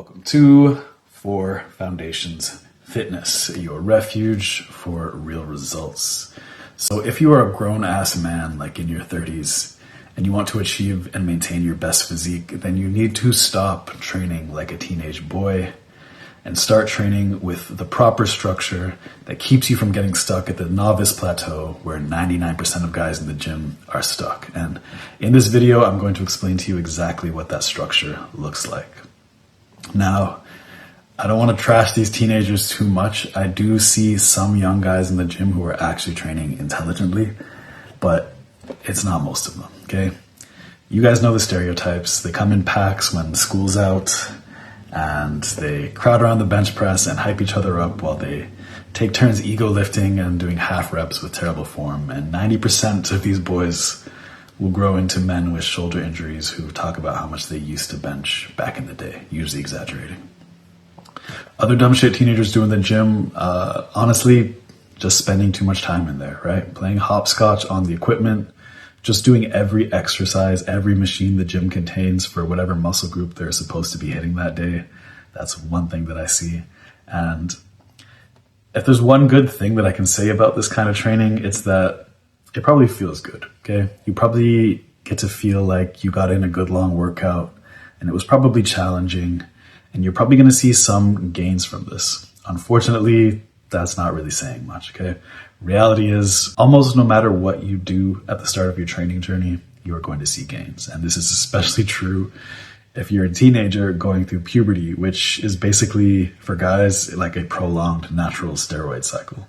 Welcome to Four Foundations Fitness, your refuge for real results. So if you are a grown-ass man, like in your 30s, and you want to achieve and maintain your best physique, then you need to stop training like a teenage boy and start training with the proper structure that keeps you from getting stuck at the novice plateau where 99% of guys in the gym are stuck. And in this video, I'm going to explain to you exactly what that structure looks like. Now, I don't want to trash these teenagers too much. I do see some young guys in the gym who are actually training intelligently, but it's not most of them, okay? You guys know the stereotypes. They come in packs when school's out, and they crowd around the bench press and hype each other up while they take turns ego lifting and doing half reps with terrible form. And 90% of these boys will grow into men with shoulder injuries who talk about how much they used to bench back in the day, usually exaggerating. Other dumb shit teenagers do in the gym, honestly, just spending too much time in there, right? Playing hopscotch on the equipment, just doing every exercise, every machine the gym contains for whatever muscle group they're supposed to be hitting that day. That's one thing that I see. And if there's one good thing that I can say about this kind of training, it's that it probably feels good, okay? You probably get to feel like you got in a good long workout and it was probably challenging, and you're probably gonna see some gains from this. Unfortunately, that's not really saying much, okay? Reality is almost no matter what you do at the start of your training journey, you are going to see gains. And this is especially true if you're a teenager going through puberty, which is basically, for guys, like a prolonged natural steroid cycle.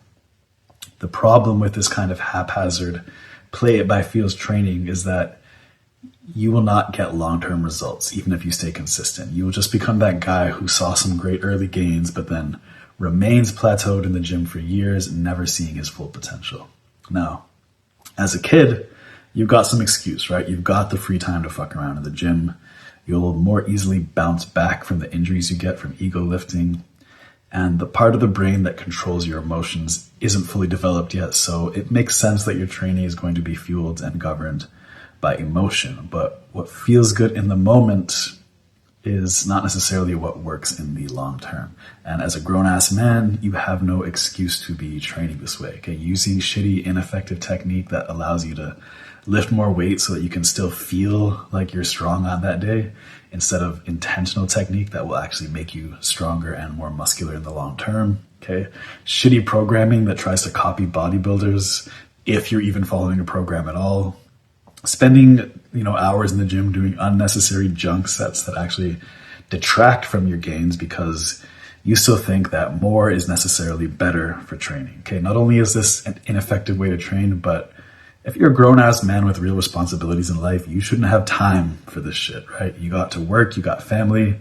The problem with this kind of haphazard play it by feels training is that you will not get long-term results, even if you stay consistent. You will just become that guy who saw some great early gains, but then remains plateaued in the gym for years, never seeing his full potential. Now, as a kid, you've got some excuse, right? You've got the free time to fuck around in the gym. You'll more easily bounce back from the injuries you get from ego lifting. And the part of the brain that controls your emotions isn't fully developed yet, so it makes sense that your training is going to be fueled and governed by emotion. But what feels good in the moment is not necessarily what works in the long term. And as a grown-ass man, you have no excuse to be training this way, okay? Using shitty, ineffective technique that allows you to lift more weight so that you can still feel like you're strong on that day, instead of intentional technique that will actually make you stronger and more muscular in the long term, okay? Shitty programming that tries to copy bodybuilders, if you're even following a program at all. Spending, hours in the gym doing unnecessary junk sets that actually detract from your gains because you still think that more is necessarily better for training. Okay, not only is this an ineffective way to train, but if you're a grown-ass man with real responsibilities in life, you shouldn't have time for this shit, right? You got to work, you got family.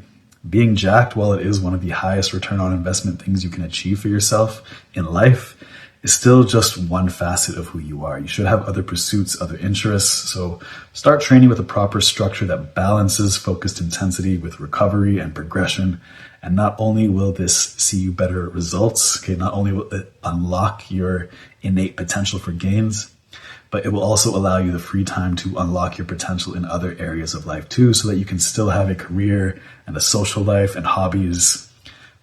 Being jacked, while it is one of the highest return on investment things you can achieve for yourself in life, is still just one facet of who you are. You should have other pursuits, other interests. So start training with a proper structure that balances focused intensity with recovery and progression. And not only will this see you better results, okay, not only will it unlock your innate potential for gains, but it will also allow you the free time to unlock your potential in other areas of life too, so that you can still have a career and a social life and hobbies.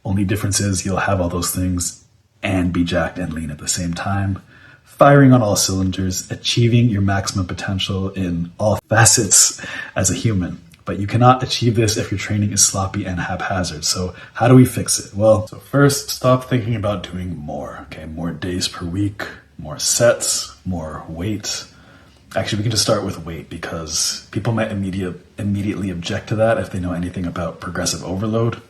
Only difference is you'll have all those things and be jacked and lean at the same time, firing on all cylinders, achieving your maximum potential in all facets as a human. But you cannot achieve this if your training is sloppy and haphazard. So how do we fix it? Well, so first, stop thinking about doing more, okay? More days per week, more sets, more weight. Actually, we can just start with weight because people might immediately object to that if they know anything about progressive overload.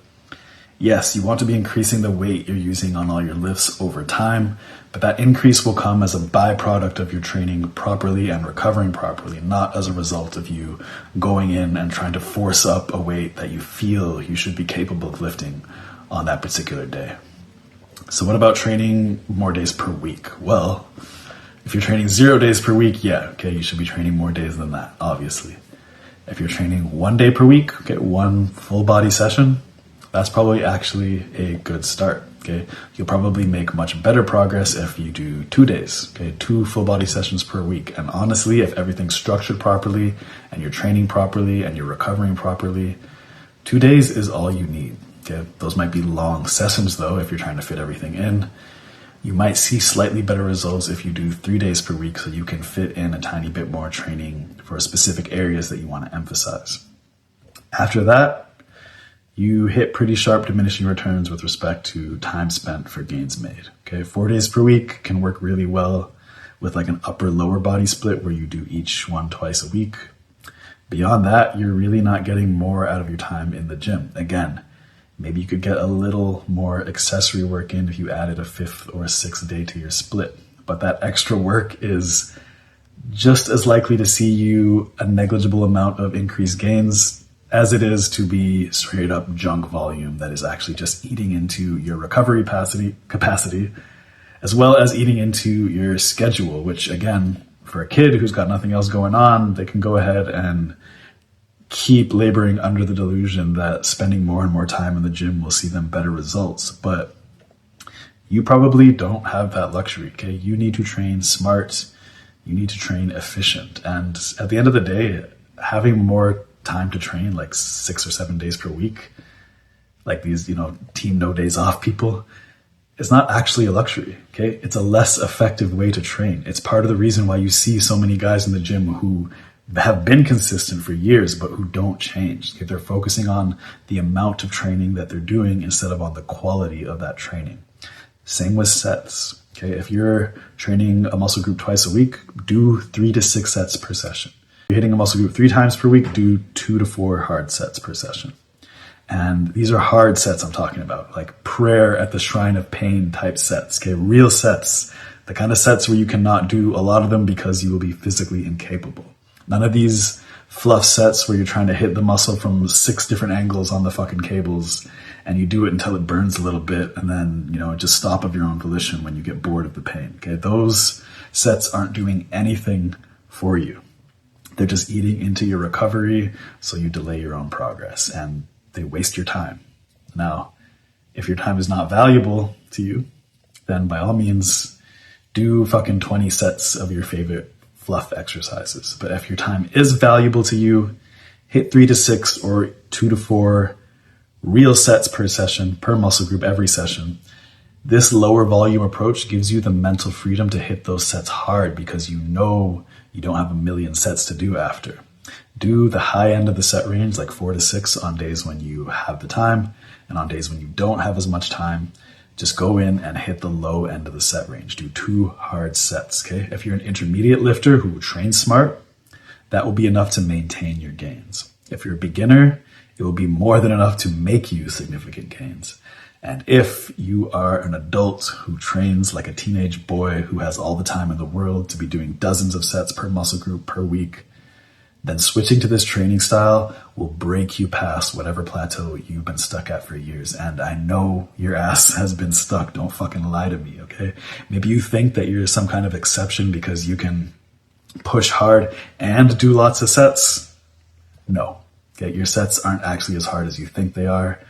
Yes, you want to be increasing the weight you're using on all your lifts over time, but that increase will come as a byproduct of your training properly and recovering properly, not as a result of you going in and trying to force up a weight that you feel you should be capable of lifting on that particular day. So what about training more days per week? Well, if you're training 0 days per week, you should be training more days than that, obviously. If you're training 1 day per week, one full body session, that's probably actually a good start, okay? You'll probably make much better progress if you do 2 days, okay? 2 full body sessions per week. And honestly, if everything's structured properly and you're training properly and you're recovering properly, 2 days is all you need. Okay? Those might be long sessions though, if you're trying to fit everything in. You might see slightly better results if you do 3 days per week so you can fit in a tiny bit more training for specific areas that you want to emphasize. After that, you hit pretty sharp diminishing returns with respect to time spent for gains made. Okay, 4 days per week can work really well with like an upper lower body split where you do each one twice a week. Beyond that, you're really not getting more out of your time in the gym. Again, maybe you could get a little more accessory work in if you added a 5th or a 6th day to your split. But that extra work is just as likely to see you a negligible amount of increased gains as it is to be straight up junk volume that is actually just eating into your recovery capacity, as well as eating into your schedule, which again, for a kid who's got nothing else going on, they can go ahead and keep laboring under the delusion that spending more and more time in the gym will see them better results. But you probably don't have that luxury, okay? You need to train smart. You need to train efficient. And at the end of the day, having more time to train, like 6 or 7 days per week, like these, team no days off people, it's not actually a luxury, okay? It's a less effective way to train. It's part of the reason why you see so many guys in the gym who have been consistent for years, but who don't change. Okay? They're focusing on the amount of training that they're doing instead of on the quality of that training. Same with sets. Okay, if you're training a muscle group twice a week, do 3 to 6 sets per session. If you're hitting a muscle group 3 times per week, do 2 to 4 hard sets per session. And these are hard sets I'm talking about, like prayer at the shrine of pain type sets, okay? Real sets, the kind of sets where you cannot do a lot of them because you will be physically incapable. None of these fluff sets where you're trying to hit the muscle from 6 different angles on the fucking cables and you do it until it burns a little bit and then, just stop of your own volition when you get bored of the pain, okay? Those sets aren't doing anything for you. They're just eating into your recovery, so you delay your own progress and they waste your time. Now, if your time is not valuable to you, then by all means, do fucking 20 sets of your favorite fluff exercises. But if your time is valuable to you, hit 3 to 6 or 2 to 4 real sets per session, per muscle group every session. This lower volume approach gives you the mental freedom to hit those sets hard because you know you don't have a million sets to do after. Do the high end of the set range, like 4 to 6 on days when you have the time, and on days when you don't have as much time, just go in and hit the low end of the set range. Do 2 hard sets, okay? If you're an intermediate lifter who trains smart, that will be enough to maintain your gains. If you're a beginner, it will be more than enough to make you significant gains. And if you are an adult who trains like a teenage boy who has all the time in the world to be doing dozens of sets per muscle group per week, then switching to this training style will break you past whatever plateau you've been stuck at for years. And I know your ass has been stuck. Don't fucking lie to me, okay? Maybe you think that you're some kind of exception because you can push hard and do lots of sets. No, okay? Your sets aren't actually as hard as you think they are.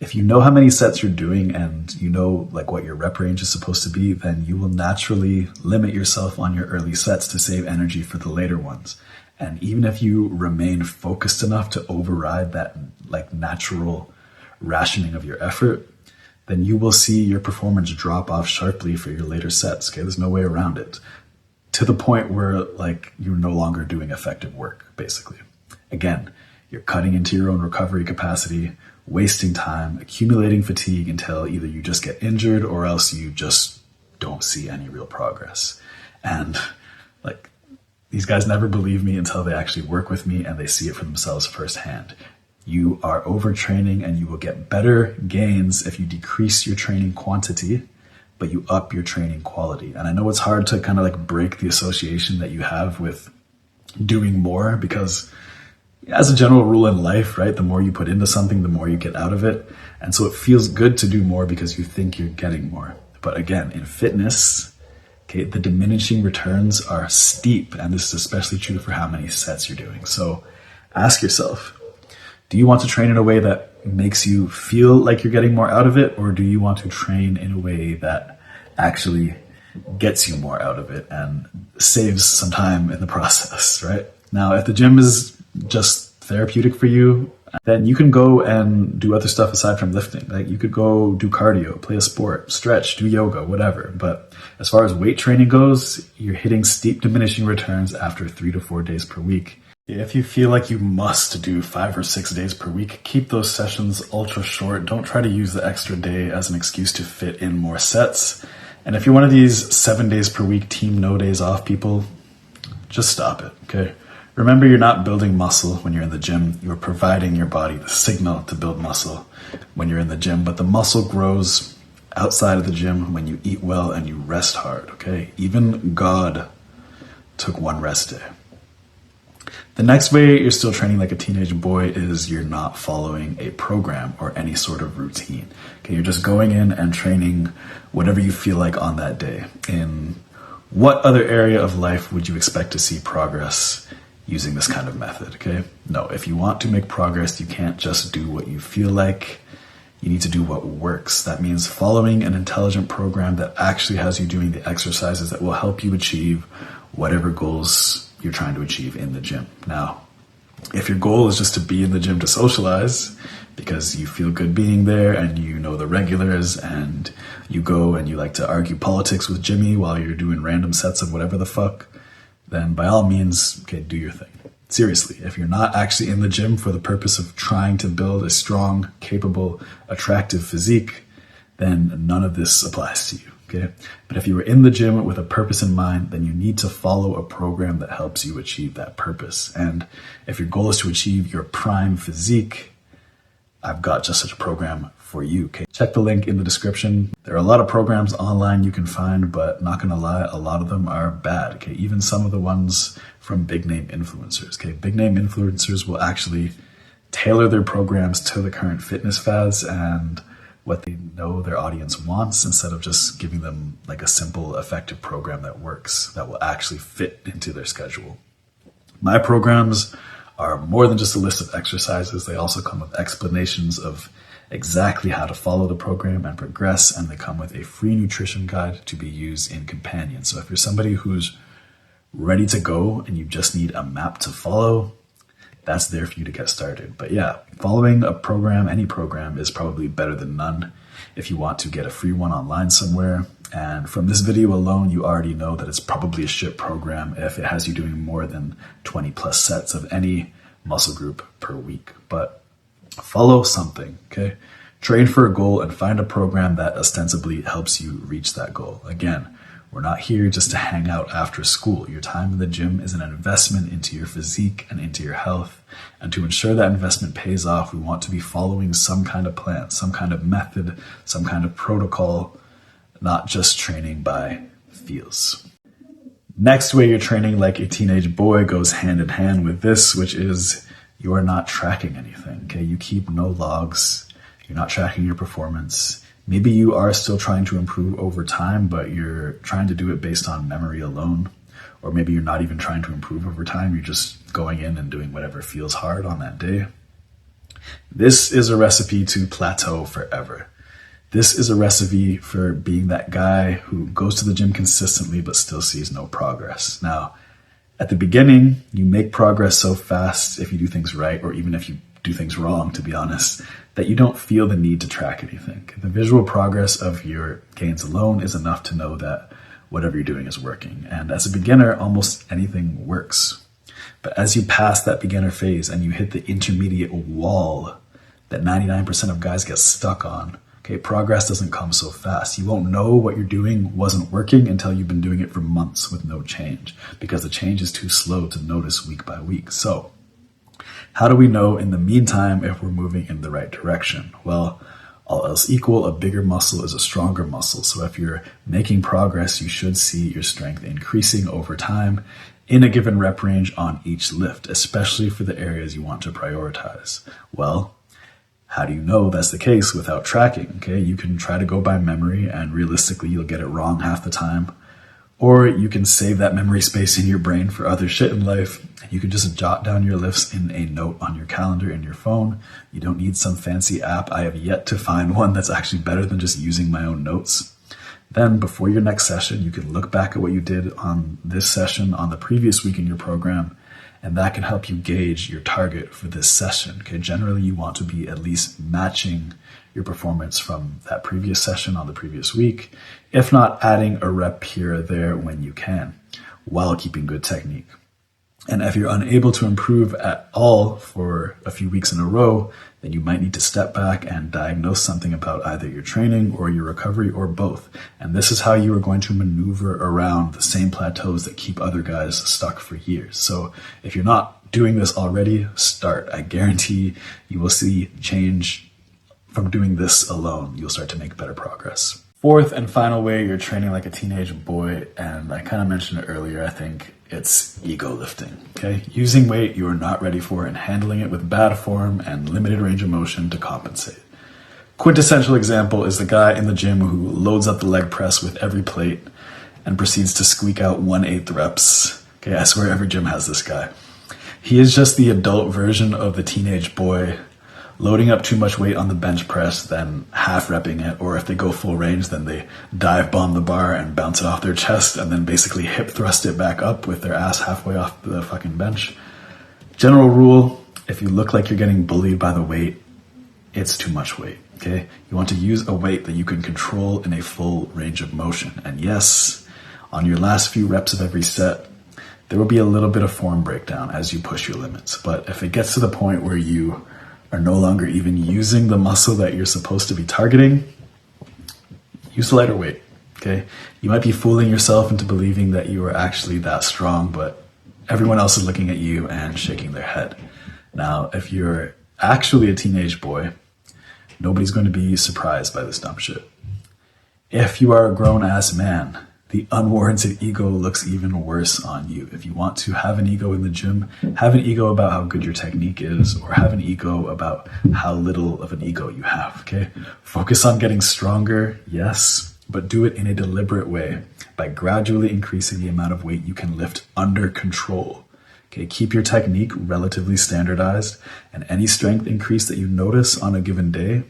If you know how many sets you're doing and you know like what your rep range is supposed to be, then you will naturally limit yourself on your early sets to save energy for the later ones. And even if you remain focused enough to override that like natural rationing of your effort, then you will see your performance drop off sharply for your later sets. Okay, there's no way around it. To the point where like you're no longer doing effective work, basically. Again, you're cutting into your own recovery capacity, wasting time, accumulating fatigue until either you just get injured or else you just don't see any real progress. And like, these guys never believe me until they actually work with me and they see it for themselves firsthand. You are overtraining and you will get better gains if you decrease your training quantity, but you up your training quality. And I know it's hard to kind of like break the association that you have with doing more because as a general rule in life, right, the more you put into something, the more you get out of it. And so it feels good to do more because you think you're getting more. But again, in fitness, okay, the diminishing returns are steep, and this is especially true for how many sets you're doing. So ask yourself, do you want to train in a way that makes you feel like you're getting more out of it, or do you want to train in a way that actually gets you more out of it and saves some time in the process, right? Now, if the gym is just therapeutic for you, then you can go and do other stuff aside from lifting. Like you could go do cardio, play a sport, stretch, do yoga, whatever. But as far as weight training goes, you're hitting steep diminishing returns after 3 to 4 days per week. If you feel like you must do 5 or 6 days per week, keep those sessions ultra short. Don't try to use the extra day as an excuse to fit in more sets. And if you're one of these 7 days per week team no days off people, just stop it, okay? Remember, you're not building muscle when you're in the gym. You're providing your body the signal to build muscle when you're in the gym, but the muscle grows outside of the gym when you eat well and you rest hard, okay? Even God took 1 rest day. The next way you're still training like a teenage boy is you're not following a program or any sort of routine. Okay, you're just going in and training whatever you feel like on that day. In what other area of life would you expect to see progress using this kind of method? Okay, no, if you want to make progress, you can't just do what you feel like. You need to do what works. That means following an intelligent program that actually has you doing the exercises that will help you achieve whatever goals you're trying to achieve in the gym. Now, if your goal is just to be in the gym to socialize because you feel good being there and you know the regulars and you go and you like to argue politics with Jimmy while you're doing random sets of whatever the fuck, then by all means, okay, do your thing. Seriously, if you're not actually in the gym for the purpose of trying to build a strong, capable, attractive physique, then none of this applies to you. Okay? But if you were in the gym with a purpose in mind, then you need to follow a program that helps you achieve that purpose. And if your goal is to achieve your prime physique, I've got just such a program for you. Okay? Check the link in the description. There are a lot of programs online you can find, but not gonna lie, a lot of them are bad. Okay? Even some of the ones from big name influencers. Okay? Big name influencers will actually tailor their programs to the current fitness fads and what they know their audience wants instead of just giving them like a simple, effective program that works, that will actually fit into their schedule. My programs are more than just a list of exercises. They also come with explanations of exactly how to follow the program and progress, and they come with a free nutrition guide to be used in companion. So if you're somebody who's ready to go and you just need a map to follow, that's there for you to get started. But yeah, following a program, any program, is probably better than none if you want to get a free one online somewhere. And from this video alone, you already know that it's probably a shit program if it has you doing more than 20 plus sets of any muscle group per week. But follow something, okay? Train for a goal and find a program that ostensibly helps you reach that goal. Again, we're not here just to hang out after school. Your time in the gym is an investment into your physique and into your health. And to ensure that investment pays off, we want to be following some kind of plan, some kind of method, some kind of protocol, not just training by feels. Next way you're training like a teenage boy goes hand in hand with this, which is you are not tracking anything. Okay, you keep no logs. You're not tracking your performance. Maybe you are still trying to improve over time, but you're trying to do it based on memory alone. Or maybe you're not even trying to improve over time. You're just going in and doing whatever feels hard on that day. This is a recipe to plateau forever. This is a recipe for being that guy who goes to the gym consistently but still sees no progress. Now, at the beginning, you make progress so fast if you do things right, or even if you do things wrong, to be honest, that you don't feel the need to track anything. The visual progress of your gains alone is enough to know that whatever you're doing is working. And as a beginner, almost anything works. But as you pass that beginner phase and you hit the intermediate wall that 99% of guys get stuck on, okay, progress doesn't come so fast. You won't know what you're doing wasn't working until you've been doing it for months with no change, because the change is too slow to notice week by week. So how do we know in the meantime if we're moving in the right direction? Well, all else equal, a bigger muscle is a stronger muscle. So if you're making progress, you should see your strength increasing over time in a given rep range on each lift, especially for the areas you want to prioritize. Well, how do you know that's the case without tracking? Okay, you can try to go by memory and realistically you'll get it wrong half the time. Or you can save that memory space in your brain for other shit in life. You can just jot down your lifts in a note on your calendar in your phone. You don't need some fancy app. I have yet to find one that's actually better than just using my own notes. Then before your next session, you can look back at what you did on this session on the previous week in your program and that can help you gauge your target for this session. Okay, generally you want to be at least matching your performance from that previous session on the previous week, if not adding a rep here or there when you can, while keeping good technique. And if you're unable to improve at all for a few weeks in a row, then you might need to step back and diagnose something about either your training or your recovery or both. And this is how you are going to maneuver around the same plateaus that keep other guys stuck for years. So if you're not doing this already, start. I guarantee you will see change from doing this alone. You'll start to make better progress. Fourth and final way you're training like a teenage boy, and I kind of mentioned it earlier, I think it's ego lifting, okay? Using weight you are not ready for and handling it with bad form and limited range of motion to compensate. Quintessential example is the guy in the gym who loads up the leg press with every plate and proceeds to squeak out 1/8 reps. Okay, I swear every gym has this guy. He is just the adult version of the teenage boy, loading up too much weight on the bench press, then half repping it, or if they go full range, then they dive bomb the bar and bounce it off their chest and then basically hip thrust it back up with their ass halfway off the fucking bench. General rule, if you look like you're getting bullied by the weight, it's too much weight, okay? You want to use a weight that you can control in a full range of motion. And yes, on your last few reps of every set, there will be a little bit of form breakdown as you push your limits. But if it gets to the point where you are no longer even using the muscle that you're supposed to be targeting, use a lighter weight, okay? You might be fooling yourself into believing that you are actually that strong, but everyone else is looking at you and shaking their head. Now, if you're actually a teenage boy, nobody's going to be surprised by this dumb shit. If you are a grown-ass man, the unwarranted ego looks even worse on you. If you want to have an ego in the gym, have an ego about how good your technique is, or have an ego about how little of an ego you have, okay? Focus on getting stronger, yes, but do it in a deliberate way by gradually increasing the amount of weight you can lift under control. Okay, keep your technique relatively standardized, and any strength increase that you notice on a given day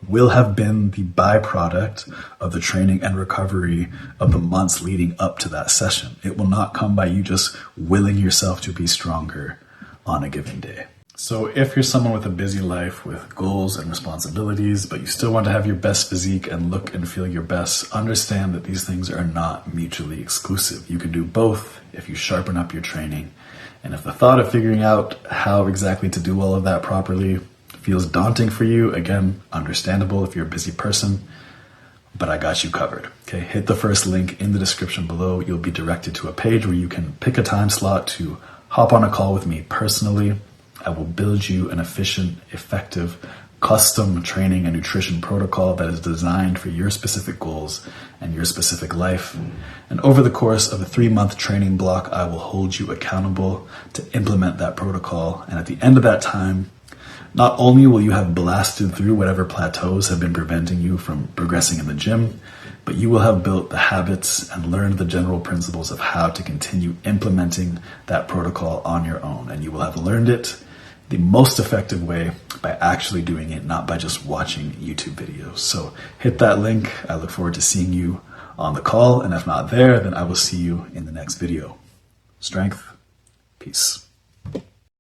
will have been the byproduct of the training and recovery of the months leading up to that session. It will not come by you just willing yourself to be stronger on a given day. So if you're someone with a busy life with goals and responsibilities, but you still want to have your best physique and look and feel your best, understand that these things are not mutually exclusive. You can do both if you sharpen up your training. And if the thought of figuring out how exactly to do all of that properly feels daunting for you, again, understandable if you're a busy person, but I got you covered. Okay, hit the first link in the description below. You'll be directed to a page where you can pick a time slot to hop on a call with me personally. I will build you an efficient, effective, custom training and nutrition protocol that is designed for your specific goals and your specific life. And over the course of a 3-month training block, I will hold you accountable to implement that protocol. And at the end of that time, not only will you have blasted through whatever plateaus have been preventing you from progressing in the gym, but you will have built the habits and learned the general principles of how to continue implementing that protocol on your own. And you will have learned it the most effective way by actually doing it, not by just watching YouTube videos. So hit that link. I look forward to seeing you on the call. And if not there, then I will see you in the next video. Strength, peace.